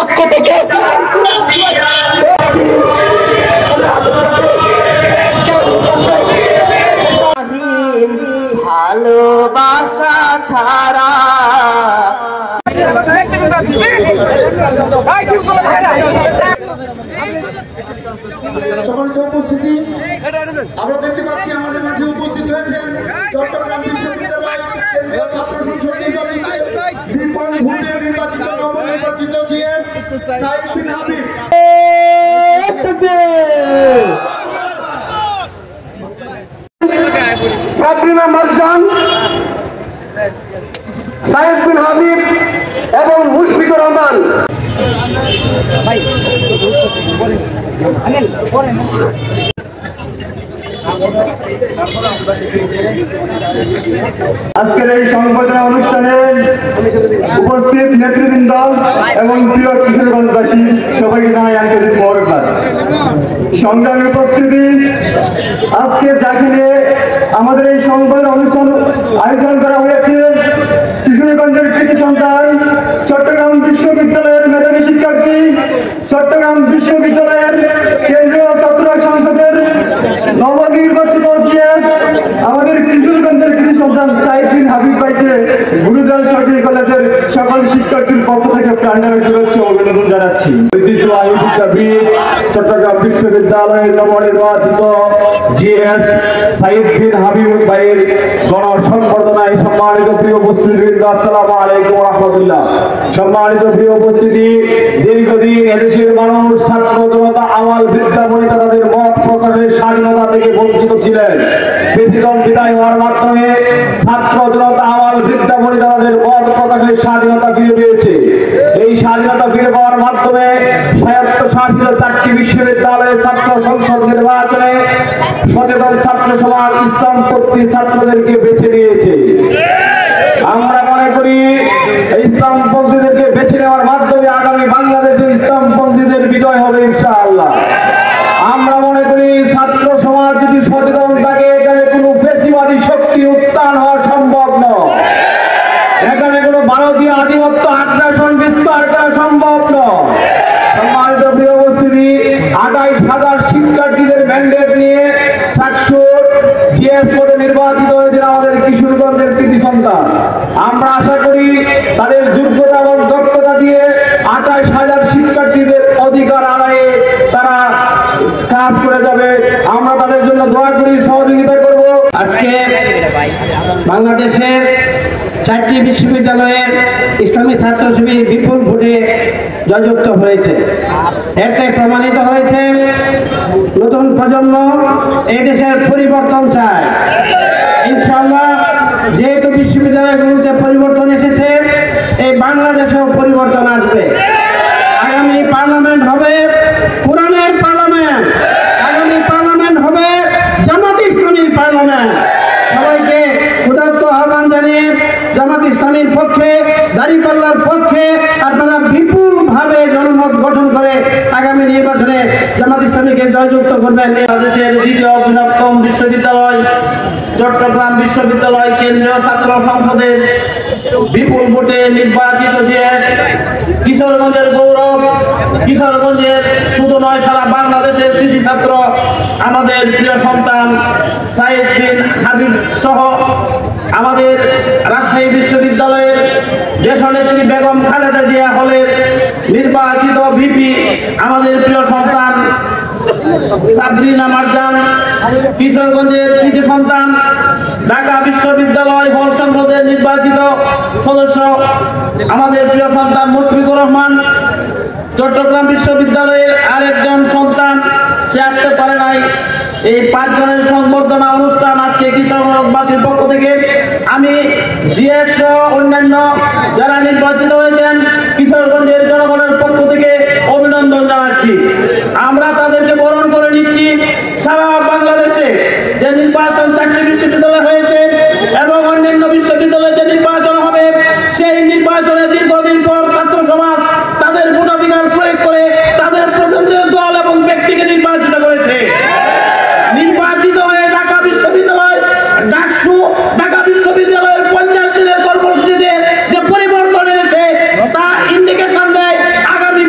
পক্ষ থেকে ভালোবাসা ছাড়া সকলকে উপস্থিতি আমরা দেখতে পাচ্ছি আমাদের মাঝে উপস্থিত হয়েছেন চট্টগ্রাম বিশ্ববিদ্যালয় কেন্দ্রীয় ছাত্র সংসদ বিপুল ভোটে নির্বাচিত নবনির্বাচিত জিএস সাইদ বিন হাবিব। সাবরিনা মারজান, সাইদ বিন হাবিব এবং মুশফিকুর রহমান। আজকের এই সংবর্ধনা অনুষ্ঠানে উপস্থিত নেতৃবৃন্দ এবং প্রিয় কিশোরগঞ্জবাসী সবাইকে জানাই আন্তরিক মোবারকবাদ। সংগ্রামী উপস্থিতি, আজকে যাকে নিয়ে আমাদের এই সংবর্ধনা অনুষ্ঠান আয়োজন করা হয়েছে কিশোরগঞ্জের কৃতি সন্তান, চট্টগ্রাম বিশ্ববিদ্যালয়ের মেধাবী শিক্ষার্থী, চট্টগ্রাম বিশ্ববিদ্যালয়ের কেন্দ্রীয় ছাত্র সংসদের নবনির্বাচিত জিএস আমাদের কিশোরগঞ্জের কৃতি সন্তান সাইদ বিন হাবিব ভাইকে গুরুদাল সরকারি কলেজের সকল শিক্ষার্থীর পক্ষ থেকে প্রাণঢালা শুভেচ্ছা ও অভিনন্দন জানাচ্ছি। ঐতিহ্যবাহী শিক্ষাবিদ চট্টগ্রাম বিশ্ববিদ্যালয়ের নবনির্বাচিত জিএস সাইদ বিন হাবিব ভাইয়ের গণ সংবর্ধনায় সম্মানিত প্রিয় উপস্থিতিবৃন্দ, আসসালামু আলাইকুম ওয়া রাহমাতুল্লাহ। সম্মানিত প্রিয় উপস্থিতি, দীর্ঘদিন এদেশের মানুষ ছাত্র জনতা আওয়াল বিদ্যা বনিতা তাদের মত প্রকাশের স্বাধীনতা থেকে বঞ্চিত ছিলেন। প্রেসিডেন্ট বিদায় হওয়ার মাধ্যমে ছাত্র জনতা আওয়াল বিদ্যা বনিতা তাদের মত প্রকাশের স্বাধীনতা ফিরে পেয়েছে। এই স্বাধীনতা ফিরে পাওয়ার মাধ্যমে স্বায়ত্তশাসিত 4টি বিশ্ববিদ্যালয়ের ছাত্র সংসদ নির্বাচনে সচেতন ছাত্র সমাজ ইসলামপন্থী ছাত্রদেরকে বেছে নিয়েছে। আমরা মনে করি ইসলামপন্থীদেরকে বেছে নেওয়ার মাধ্যমে আগামী বাংলাদেশে ইসলামপন্থীদের বিজয় হবে ইনশাআল্লাহ। আমরা মনে করি ছাত্র সমাজ যদি সচেতন থাকে, এখানে কোনো ফ্যাসিবাদী শক্তি উত্থান হওয়া সম্ভব নয়, এখানে কোনো ভারতীয় আধিপত্য আগ্রাসন বিস্তার করা সম্ভব নয়। সম্মানিত প্রিয় উপস্থিতি, 28,000 শিক্ষার্থীদের ম্যান্ডেট নিয়ে চাকসুর জিএস পদে নির্বাচিত হয়েছেন আমাদের কিশোরগঞ্জের কৃতি সন্তান। আমরা আশা করি তাদের যোগ্যতা এবং দক্ষতা দিয়ে 28,000 শিক্ষার্থীদের অধিকার আদায়ে তারা কাজ করে যাবে। আমরা তাদের জন্য দোয়া করি, সহযোগিতা করব। আজকে বাংলাদেশের 4টি বিশ্ববিদ্যালয়ের ইসলামী ছাত্র শিবির বিপুল ভোটে জয়যুক্ত হয়েছে। এতে প্রমাণিত হয়েছে নতুন প্রজন্ম এই দেশের পরিবর্তন চায়। ইনশাআল্লাহ, যেহেতু বিশ্ববিদ্যালয়গুলোতে পরিবর্তন এসেছে, এই বাংলাদেশেও পরিবর্তন আসবে। আগামী পার্লামেন্ট হবে কোরআনের পার্লামেন্ট, আগামী পার্লামেন্ট হবে জামাত ইসলামীর পার্লামেন্ট। সবাইকে উদাত্ত আহ্বান জানিয়ে জামাত ইসলামীর পক্ষে, দাঁড়িপাল্লার পক্ষে আপনারা বিপুলভাবে জনমত গঠন করে আগামী নির্বাচনে জামাত ইসলামীকে জয়যুক্ত করবেন। বাংলাদেশের দ্বিতীয় বৃহত্তম বিশ্ববিদ্যালয় চট্টগ্রাম বিশ্ববিদ্যালয় কেন্দ্রীয় ছাত্র সংসদের বিপুল ভোটে নির্বাচিত জিএস কিশোরগঞ্জের গৌরব, কিশোরগঞ্জের শুধু নয় সারা বাংলাদেশের কৃতি ছাত্র আমাদের প্রিয় সন্তান সাইদ বিন হাবিব সহ আমাদের রাজশাহী বিশ্ববিদ্যালয়ের দেশনেত্রী বেগম খালেদা জিয়া হলের নির্বাচিত ভিপি আমাদের প্রিয় সন্তান সাবরিনা মারজান, কিশোরগঞ্জের কৃতি সন্তান ঢাকা বিশ্ববিদ্যালয় হল সংসদের নির্বাচিত সদস্য আমাদের প্রিয় সন্তান মুশফিকুর রহমান, চট্টগ্রাম বিশ্ববিদ্যালয়ের আরেকজন সন্তান, সে আসতে পারে নাই। এই 5 জনের সংবর্ধনা অনুষ্ঠান আজকে কিশোরগঞ্জবাসীর পক্ষ থেকে আমি জিএস সহ অন্যান্য যারা নির্বাচিত হয়েছেন কিশোরগঞ্জের জনগণের পক্ষ থেকে অভিনন্দন জানাচ্ছি। আমরা তাদেরকে বরণ করে নিচ্ছি। সারা বাংলাদেশে যে নির্বাচন 4টি বিশ্ববিদ্যালয় হয়েছে এবং অন্যান্য বিশ্ববিদ্যালয়ে যে নির্বাচন হবে, সেই নির্বাচনে দীর্ঘদিন পর ছাত্র সমাজ তাদের ভোটাধিকার প্রয়োগ করে তাদের পছন্দের দল এবং ব্যক্তিকে নির্বাচিত করেছে। নির্বাচিত হয়ে ঢাকা বিশ্ববিদ্যালয় ডাকসু ঢাকা বিশ্ববিদ্যালয়ের 50 দিনের কর্মসূচিতে যে পরিবর্তন এনেছে তা ইন্ডিকেশন দেয় আগামী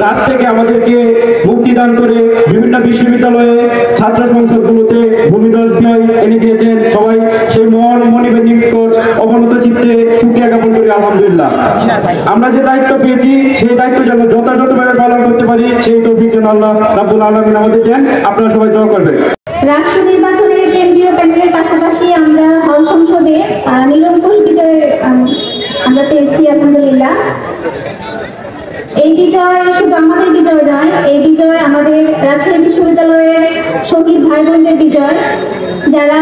রাজ থেকে আমাদেরকে মুক্তিদান করে বিভিন্ন বিশ্ববিদ্যালয়ে ছাত্র সংসদগুলোতে ভূমিধস ব্যয় এনে দিয়েছেন। সবাই সেই মনিবের নিকট অবনত চিত্তে শুকরিয়া জ্ঞাপন করি আলহামদুলিল্লাহ। আমরা যে দায়িত্ব পেয়েছি সেই দায়িত্ব যেন যথাযথভাবে পালন করতে পারি সেই তৌফিক যেন আল্লাহ রাব্বুল আলামিন আমাদের দেন। আপনারা সবাই দোয়া করবেন। রাষ্ট্র নির্বাচনের কেন্দ্রীয় প্যানেলের পাশাপাশি আমরা হল সংসদে নিরঙ্কুশ বিজয় আমরা পেয়েছি আলহামদুলিল্লাহ। এই বিজয় শুধু আমাদের বিজয় নয়, এই বিজয় আমাদের রাজশাহী বিশ্ববিদ্যালয়ের শহীদ ভাই বোনদের বিজয়, যারা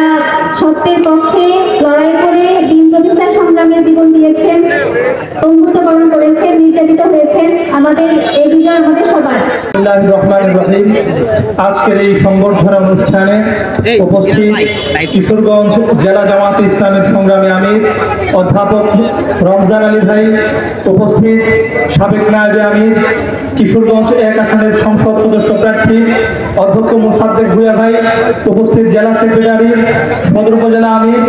সত্যের পক্ষে লড়াই করে দিন প্রতিষ্ঠার সংগ্রামে জীবন দিয়েছেন, বন্ধুত্ববরণ করেছেন, নির্যাতিত হয়েছেন। আমাদের এই বিজয় আমাদের সবার। আজকের এই সংবর্ধনা অনুষ্ঠানে উপস্থিত কিশোরগঞ্জ জেলা জামায়াতে ইসলামের সংগ্রামী আমির অধ্যাপক রমজান আলী ভাই, উপস্থিত সাবেক নায়েবে আমির কিশোরগঞ্জ 1 আসনের সংসদ সদস্য প্রার্থী অধ্যক্ষ মোসাদ্দেক ভূঁইয়া ভাই, উপস্থিত জেলা সেক্রেটারি সদর উপজেলা আমির,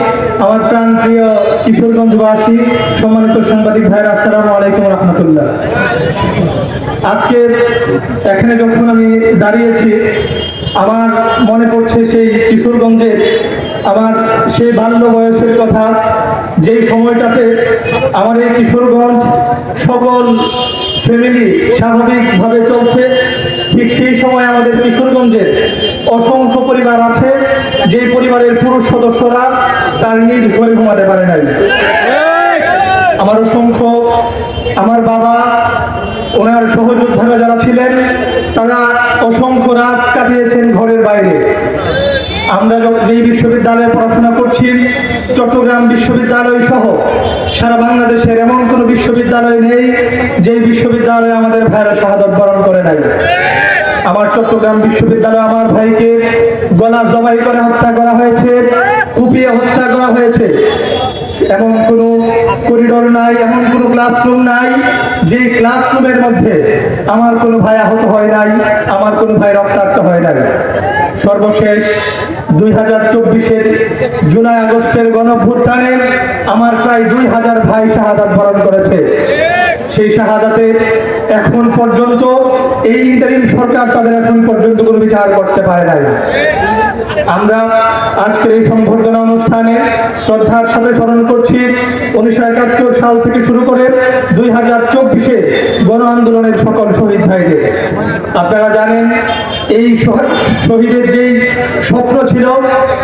আমার প্রাণপ্রিয় কিশোরগঞ্জবাসী, সম্মানিত সাংবাদিক ভাইরা, আসসালামু আলাইকুম রহমতুল্লাহ। আজকে এখানে যখন আমি দাঁড়িয়েছি আমার মনে পড়ছে সেই কিশোরগঞ্জের আমার সেই বাল্য বয়সের কথা, যেই সময়টাতে আমার এই কিশোরগঞ্জ সকল ফ্যামিলি স্বাভাবিকভাবে চলছে। ঠিক সেই সময় আমাদের কিশোরগঞ্জের অসংখ্য পরিবার আছে যেই পরিবারের পুরুষ সদস্যরা তার নিজ ঘরে ঘুমাতে পারে নাই। আমার অসংখ্য আমার বাবা ওনার সহযোদ্ধারা যারা ছিলেন তারা অসংখ্য রাত কাটিয়েছেন ঘরের বাইরে। আমরা যেই বিশ্ববিদ্যালয়ে পড়াশোনা করছি, চট্টগ্রাম বিশ্ববিদ্যালয় সহ সারা বাংলাদেশের এমন কোনো বিশ্ববিদ্যালয় নেই যেই বিশ্ববিদ্যালয়ে আমাদের ভাইরা শাহাদাত বরণ করে নাই। আমার চট্টগ্রাম বিশ্ববিদ্যালয়ে আমার ভাইকে গলা জবাই করে হত্যা করা হয়েছে, কুপিয়ে হত্যা করা হয়েছে। এমন কোনো করিডোর নাই, এমন কোনো ক্লাসরুম নাই যেই ক্লাসরুমের মধ্যে আমার কোনো ভাই আহত হয় নাই, আমার কোনো ভাই রক্তাক্ত হয় নাই। সর্বশেষ 2024-এর জুলাই আগস্টের গণঅভ্যুত্থানে আমার প্রায় 2000 ভাই শাহাদাত বরণ করেছে। সেই শাহাদাতের এখন পর্যন্ত এই ইন্টারিম সরকার তাদের এখন পর্যন্ত কোনো বিচার করতে পারে নাই। আমরা আজকের এই সংবর্ধনা অনুষ্ঠানে শ্রদ্ধার সাথে স্মরণ করছি 1971 সাল থেকে শুরু করে 2024-এ গণ আন্দোলনের সকল শহীদ ভাইদের। আপনারা জানেন এই শহীদের যেই স্বপ্ন ছিল,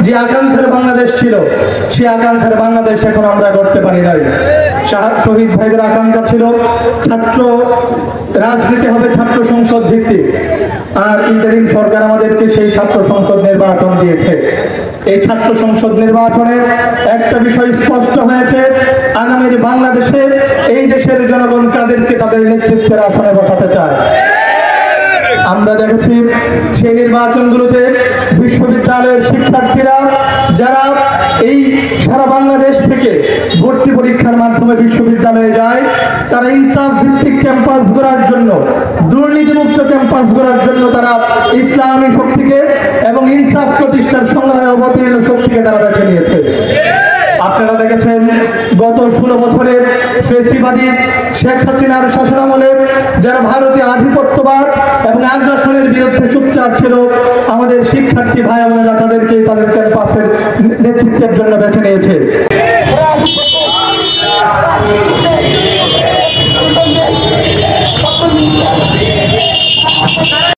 যে আকাঙ্ক্ষার বাংলাদেশ ছিল, সেই আকাঙ্ক্ষার বাংলাদেশ এখন আমরা করতে পারি নাই। শহীদ ভাইদের আকাঙ্ক্ষা ছিল ছাত্র রাজনীতি হবে ছাত্র সংসদ ভিত্তিক, আর ইন্টারিম সরকার আমাদেরকে সেই ছাত্র সংসদ নির্বাচন দিয়েছে। এই ছাত্র সংসদ নির্বাচনের একটা বিষয় স্পষ্ট হয়েছে, আগামীর বাংলাদেশে এই দেশের জনগণ কাদেরকে তাদের নেতৃত্বের আসনে বসাতে চায়। আমরা দেখেছি সেই নির্বাচনগুলোতে বিশ্ববিদ্যালয়ের শিক্ষার্থীরা যারা এই সারা বাংলাদেশ থেকে ভর্তি পরীক্ষার মাধ্যমে বিশ্ববিদ্যালয়ে যায়, তারা ইনসাফ ভিত্তিক ক্যাম্পাস গড়ার জন্য, দুর্নীতিমুক্ত ক্যাম্পাস গড়ার জন্য তারা ইসলামী শক্তিকে এবং ইনসাফ প্রতিষ্ঠার সংগ্রামে অবতীর্ণ শক্তিকে তারা বেছে নিয়েছে। আপনারা দেখেছেন গত 16 বছরে ফেসিবাদী শেখ হাসিনার শাসনামলে যারা ভারতীয় আধিপত্যবাদ এবং আগ্রাসনের বিরুদ্ধে সোচ্চার ছিল, আমাদের শিক্ষার্থী ভাই বোনেরা তাদেরকে তাদের ক্যাম্পাসের নেতৃত্বের জন্য বেছে নিয়েছে।